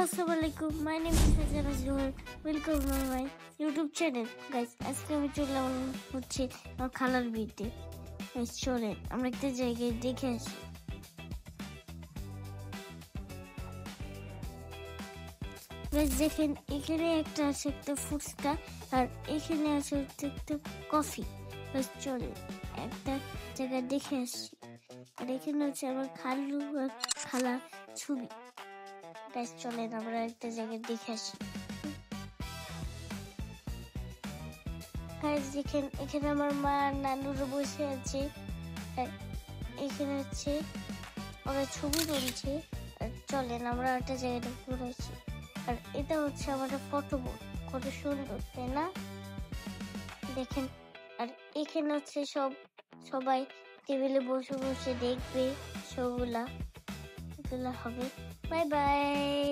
Assalamualaikum. My name is Hazana Johar. Welcome to my YouTube channel. Guys, আজকে আমি চললাম হচ্ছে আমার খালার বিয়েতে। Guys, চলেন আমরা একটা জায়গায় দেখে আসি। Guys, দেখেন এখানে একটা আছে একটা ফুচকা আর এখানে আছে একটা কফি। Guys, চলেন একটা জায়গা দেখে আসি। আর এখানে হচ্ছে আমার খালু আর খালা ছবি। Guys, চলেন আমরা একটা জায়গায় দেখে আসি। Guys, দেখেন এখানে আমার মা নানুরা বসে আছে আর এখানে হচ্ছে ওরা ছবি তুলছে। আর চলেন আমরা একটা জায়গায় ঘুরে আসি। আর এটা হচ্ছে আমাদের ফটো বোর্ড, কত সুন্দর তাই না? দেখেন আর এখানে হচ্ছে সবাই টেবিলে বসে বসে দেখবে শোগুলা, এগুলা হবে। Bye bye.